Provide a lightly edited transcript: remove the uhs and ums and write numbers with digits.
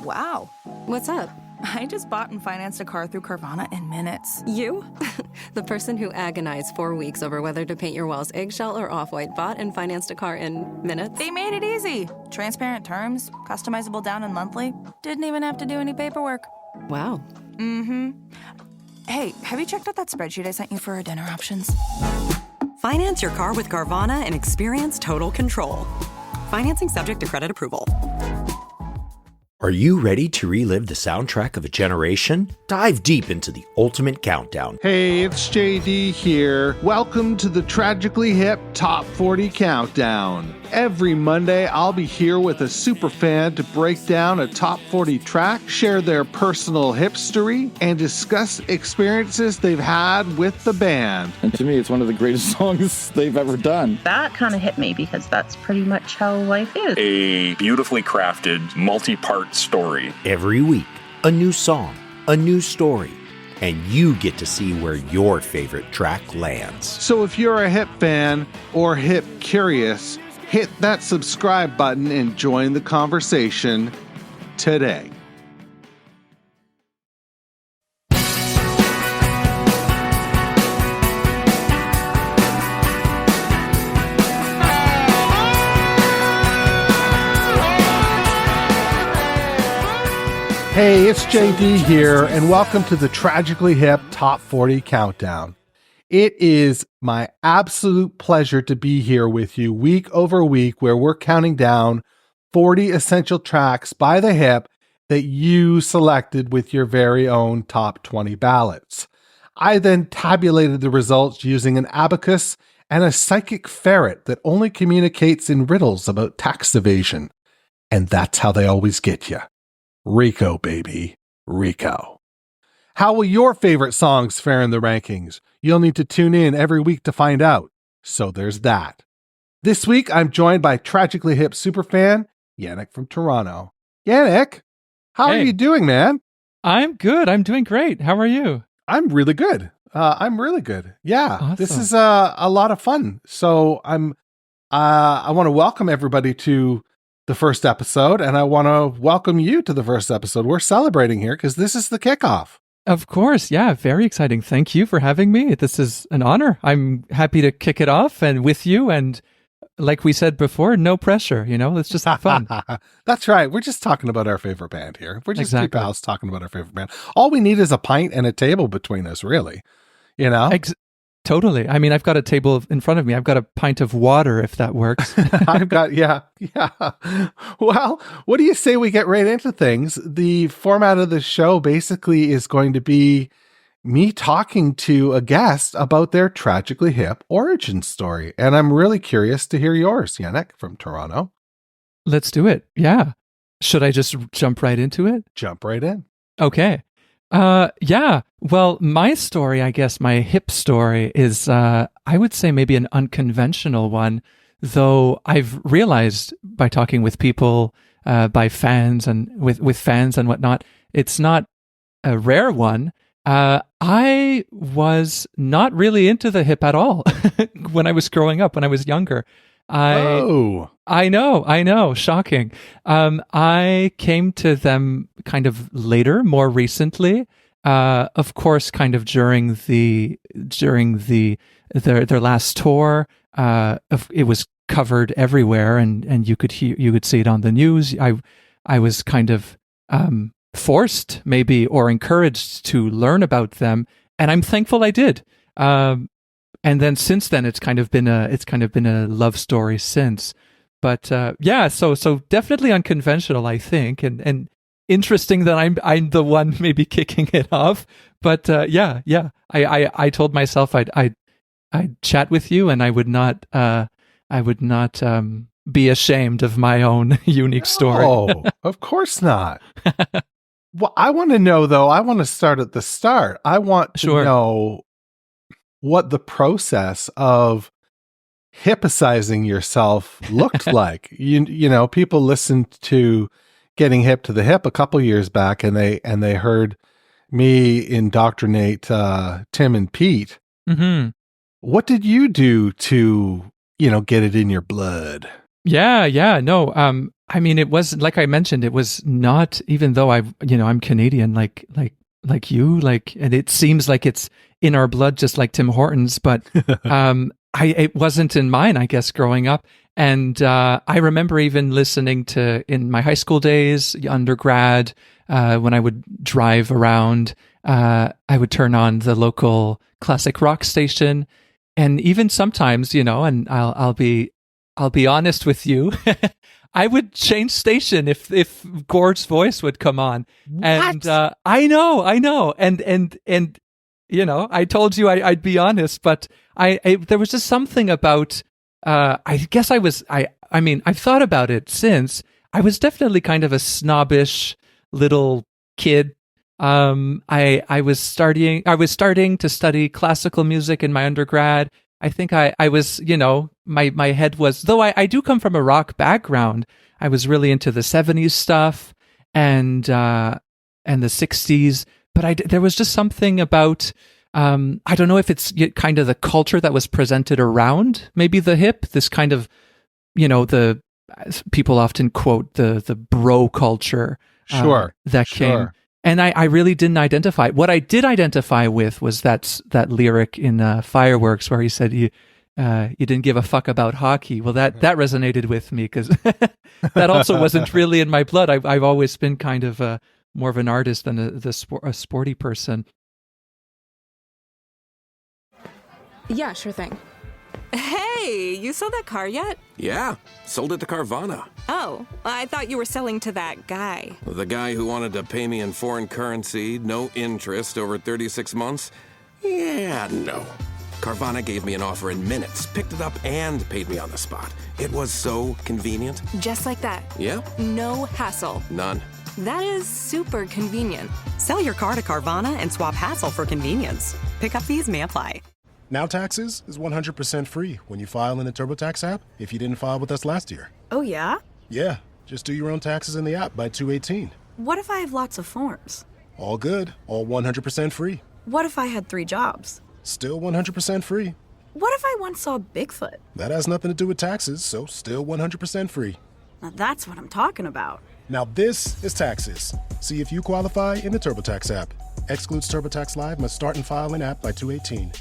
Wow. What's up? I just bought and financed a car through Carvana in minutes. You? The person who agonized 4 weeks over whether to paint your walls eggshell or off-white bought and financed a car in minutes? They made it easy. Transparent terms, customizable down and monthly. Didn't even have to do any paperwork. Wow. Mm-hmm. Hey, have you checked out that spreadsheet I sent you for our dinner options? Finance your car with Carvana and experience total control. Financing subject to credit approval. Are you ready to relive the soundtrack of a generation? Dive deep into the ultimate countdown. Hey, it's JD here. Welcome to the Tragically Hip Top 40 Countdown. Every Monday, I'll be here with a super fan to break down a top 40 track, share their personal hip story, and discuss experiences they've had with the band. And to me, it's one of the greatest songs they've ever done. That kind of hit me because that's pretty much how life is. A beautifully crafted, multi-part story. Every week, a new song, a new story, and you get to see where your favorite track lands. So if you're a hip fan or hip curious, hit that subscribe button and join the conversation today. Hey, it's JD here, and welcome to the Tragically Hip Top 40 Countdown. It is my absolute pleasure to be here with you week over week, where we're counting down 40 essential tracks by the hip that you selected with your very own top 20 ballots. I then tabulated the results using an abacus and a psychic ferret that only communicates in riddles about tax evasion. And that's how they always get you. Rico, baby. Rico. How will your favorite songs fare in the rankings? You'll need to tune in every week to find out. So there's that. This week, I'm joined by Tragically Hip superfan, Yannick from Toronto. Yannick, how are you doing, man? I'm good. I'm doing great. How are you? I'm really good. Yeah, Awesome. This is a lot of fun. So I want to welcome everybody to the first episode, and I want to welcome you to the first episode. We're celebrating here because this is the kickoff. Of course. Yeah. Very exciting. Thank you for having me. This is an honor. I'm happy to kick it off and with you. And like we said before, no pressure, let's just have fun. That's right. We're just talking about our favorite band here. We're just Exactly. two pals talking about our favorite band. All we need is a pint and a table between us, really. Totally. I mean, I've got a table in front of me. I've got a pint of water, if that works. I've got, yeah. Well, what do you say we get right into things? The format of the show basically is going to be me talking to a guest about their Tragically Hip origin story. And I'm really curious to hear yours, Yannick from Toronto. Let's do it. Yeah. Should I just jump right into it? Jump right in. Okay. Yeah. Well, my story, I guess my hip story is, I would say maybe an unconventional one, though I've realized by talking with people, by fans and with fans and whatnot, it's not a rare one. I was not really into the hip at all when I was growing up, when I was younger. I know. Shocking. I came to them kind of later, more recently. Of course, kind of during their last tour. It was covered everywhere, and you could see it on the news. I was kind of forced, maybe, or encouraged to learn about them, and I'm thankful I did. And then since then, it's kind of been a love story since. But yeah, so definitely unconventional, I think, and interesting that I'm the one maybe kicking it off. But yeah, I told myself I'd chat with you, and I would not be ashamed of my own unique story. Oh, of course not. Well, I want to know though. I want to start at the start. I want to know what the process of hipicizing yourself looked like. You know, people listened to Getting Hip to the Hip a couple years back, and they heard me indoctrinate Tim and Pete. Mm-hmm. What did you do to, get it in your blood? Yeah, no. I mean, it was like I mentioned, it was not, even though I'm Canadian, like you, and it seems like it's in our blood, just like Tim Hortons, but it wasn't in mine, I guess, growing up. And I remember even listening to, in my high school days, undergrad, when I would drive around, I would turn on the local classic rock station, and even sometimes, and I'll be honest with you, I would change station if Gord's voice would come on. What? And I know, and I told you I'd be honest, but there was just something about. I guess I mean, I've thought about it since. I was definitely kind of a snobbish little kid. I was starting to study classical music in my undergrad. I think I was, my head was, though I do come from a rock background, I was really into the 70s stuff and the 60s, but there was just something about, I don't know if it's kind of the culture that was presented around maybe the hip, this kind of, the people often quote the bro culture that came. And I really didn't identify. What I did identify with was that lyric in Fireworks where he said, you didn't give a fuck about hockey. Well, that resonated with me because that also wasn't really in my blood. I've always been kind of more of an artist than a sporty person. Yeah, sure thing. Hey, you sold that car yet? Yeah, sold it to Carvana. Oh, I thought you were selling to that guy. The guy who wanted to pay me in foreign currency, no interest, over 36 months? Yeah, no. Carvana gave me an offer in minutes, picked it up, and paid me on the spot. It was so convenient. Just like that. Yeah? No hassle. None. That is super convenient. Sell your car to Carvana and swap hassle for convenience. Pickup fees may apply. Now Taxes is 100% free when you file in the TurboTax app if you didn't file with us last year. Oh, yeah? Yeah, just do your own taxes in the app by 2/18. What if I have lots of forms? All good, all 100% free. What if I had 3 jobs? Still 100% free. What if I once saw Bigfoot? That has nothing to do with taxes, so still 100% free. Now that's what I'm talking about. Now this is Taxes. See if you qualify in the TurboTax app. Excludes TurboTax Live, must start and file in app by 2/18.